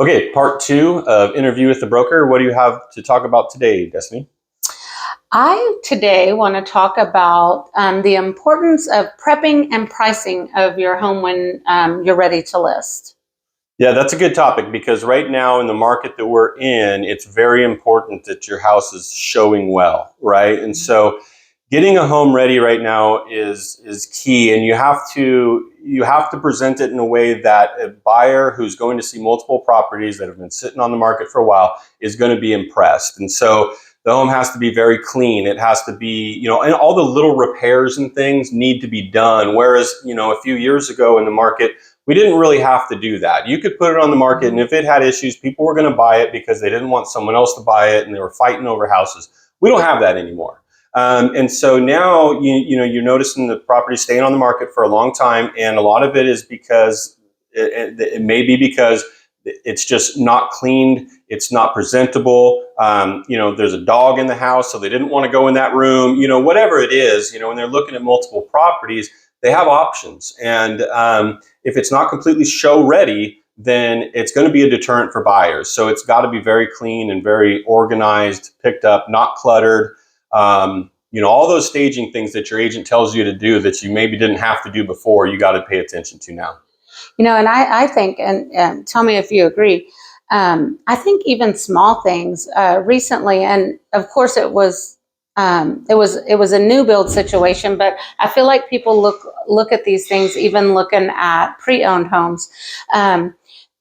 Okay, part two of Interview with the Broker. What do you have to talk about today, Destiny? I today want to talk about the importance of prepping and pricing of your home when you're ready to list. Yeah, that's a good topic because right now in the market that we're in, it's very important that your house is showing well, right? And so getting a home ready right now is key, and you have to present it in a way that a buyer who's going to see multiple properties that have been sitting on the market for a while is going to be impressed. And so the home has to be very clean. It has to be, and all the little repairs and things need to be done. Whereas, a few years ago in the market, we didn't really have to do that. You could put it on the market, and if it had issues, people were going to buy it because they didn't want someone else to buy it, and they were fighting over houses. We don't have that anymore. And so now you're noticing the property staying on the market for a long time, and a lot of it is because it may be because it's just not cleaned, it's not presentable. There's a dog in the house, so they didn't want to go in that room. Whatever it is, when they're looking at multiple properties, they have options, and if it's not completely show ready, then it's going to be a deterrent for buyers. So it's got to be very clean and very organized, picked up, not cluttered. All those staging things that your agent tells you to do that you maybe didn't have to do before, you got to pay attention to now. And I think, and tell me if you agree, I think even small things recently, and of course it was a new build situation, but I feel like people look at these things, even looking at pre-owned homes.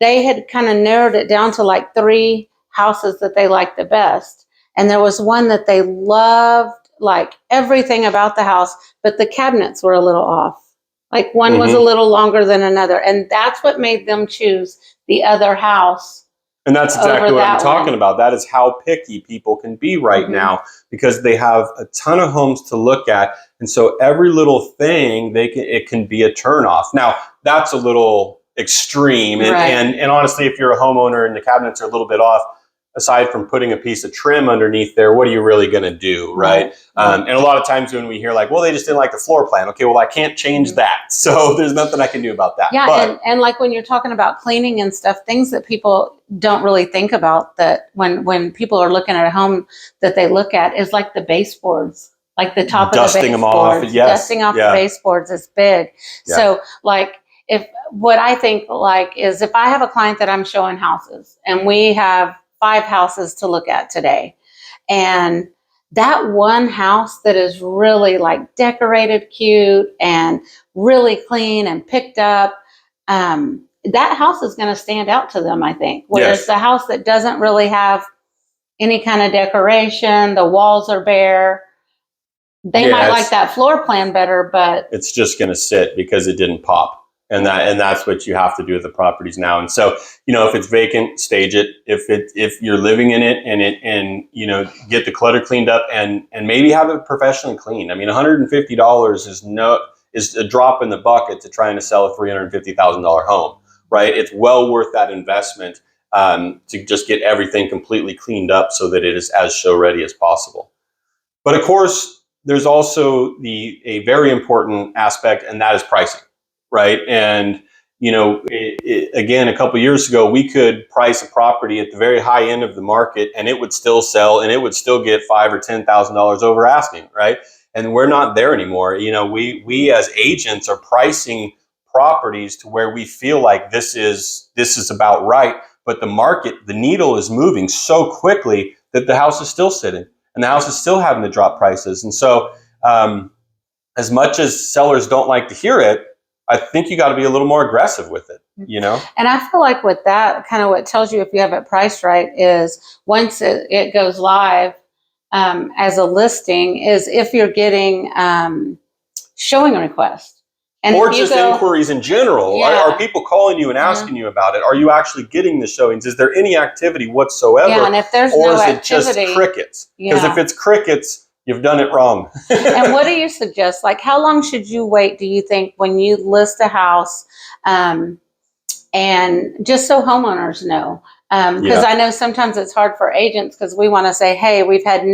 They had kind of narrowed it down to like 3 houses that they liked the best. And there was one that they loved, like everything about the house, but the cabinets were a little off. Like one was a little longer than another. And that's what made them choose the other house. And that's exactly what I'm talking about. That is how picky people can be right now, because they have a ton of homes to look at. And so every little thing it can be a turnoff. Now, that's a little extreme. And honestly, if you're a homeowner and the cabinets are a little bit off, aside from putting a piece of trim underneath there, what are you really going to do, right? And a lot of times when we hear like, well, they just didn't like the floor plan. Okay, well, I can't change that. So there's nothing I can do about that. Yeah, and like when you're talking about cleaning and stuff, things that people don't really think about, that when people are looking at a home that they look at, is like the baseboards, like the top of the baseboards. Dusting them off, yes. Dusting off the baseboards is big. Yeah. So like, what I think like is, if I have a client that I'm showing houses and we have 5 houses to look at today, and that one house that is really like decorated cute and really clean and picked up, that house is going to stand out to them, I think. Whereas the house that doesn't really have any kind of decoration, the walls are bare, they might like that floor plan better, but it's just going to sit because it didn't pop. And that's what you have to do with the properties now. And so, if it's vacant, stage it. If you're living in it, and get the clutter cleaned up, and maybe have it professionally cleaned. I mean, $150 is a drop in the bucket to trying to sell a $350,000 home, right? It's well worth that investment to just get everything completely cleaned up so that it is as show ready as possible. But of course, there's also a very important aspect, and that is pricing. Right. And, again, a couple of years ago, we could price a property at the very high end of the market, and it would still sell, and it would still get $5,000 or $10,000 over asking. Right. And we're not there anymore. We as agents are pricing properties to where we feel like this is about right. But the needle is moving so quickly that the house is still sitting, and the house is still having to drop prices. And so as much as sellers don't like to hear it, I think you got to be a little more aggressive with it, And I feel like with that, kind of what tells you if you have it priced right is once it goes live as a listing, is if you're getting showing requests. And or just inquiries in general. Are people calling you and asking you about it? Are you actually getting the showings? Is there any activity whatsoever? Yeah, and if there's or no is activity, it just crickets? Because if it's crickets, you've done it wrong. And what do you suggest? Like, how long should you wait, do you think, when you list a house? And just so homeowners know, because I know sometimes it's hard for agents, because we want to say, hey, we've had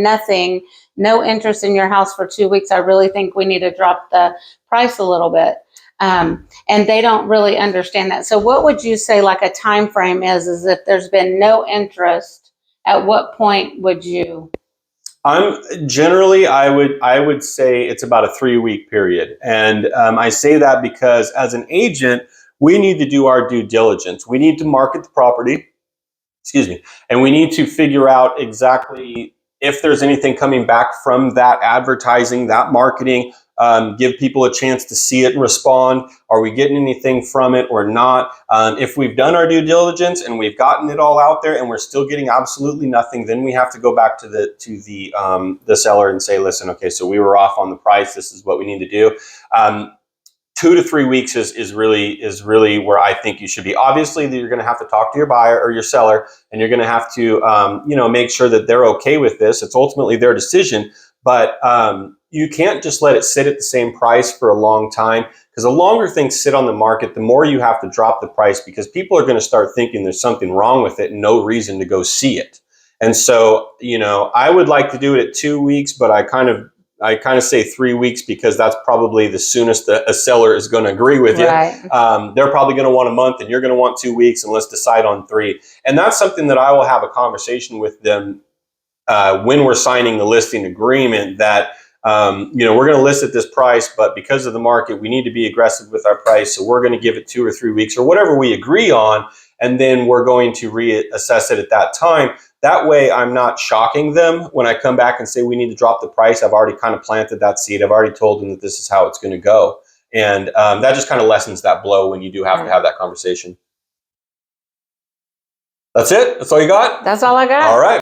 no interest in your house for 2 weeks. I really think we need to drop the price a little bit. And they don't really understand that. So what would you say like a time frame is if there's been no interest, at what point would you? I'm generally, I would say it's about a 3 week period, and I say that because as an agent, we need to do our due diligence. We need to market the property, excuse me, and we need to figure out exactly if there's anything coming back from that advertising, that marketing. Give people a chance to see it and respond. Are we getting anything from it or not? If we've done our due diligence and we've gotten it all out there and we're still getting absolutely nothing, then we have to go back to the seller and say, listen, okay, so we were off on the price. This is what we need to do. 2 to 3 weeks is really where I think you should be. Obviously, you're going to have to talk to your buyer or your seller, and you're going to have to make sure that they're okay with this. It's ultimately their decision, but you can't just let it sit at the same price for a long time, because the longer things sit on the market, the more you have to drop the price, because people are going to start thinking there's something wrong with it and no reason to go see it. And so, I would like to do it at 2 weeks, but I kind of say 3 weeks because that's probably the soonest a seller is going to agree with you. Right. They're probably going to want a month and you're going to want 2 weeks, and let's decide on 3. And that's something that I will have a conversation with them when we're signing the listing agreement, that we're going to list at this price, but because of the market, we need to be aggressive with our price. So we're going to give it 2 or 3 weeks or whatever we agree on, and then we're going to reassess it at that time. That way, I'm not shocking them when I come back and say we need to drop the price. I've already kind of planted that seed. I've already told them that this is how it's going to go. And that just kind of lessens that blow when you do have to have that conversation. That's it? That's all you got? That's all I got. All right.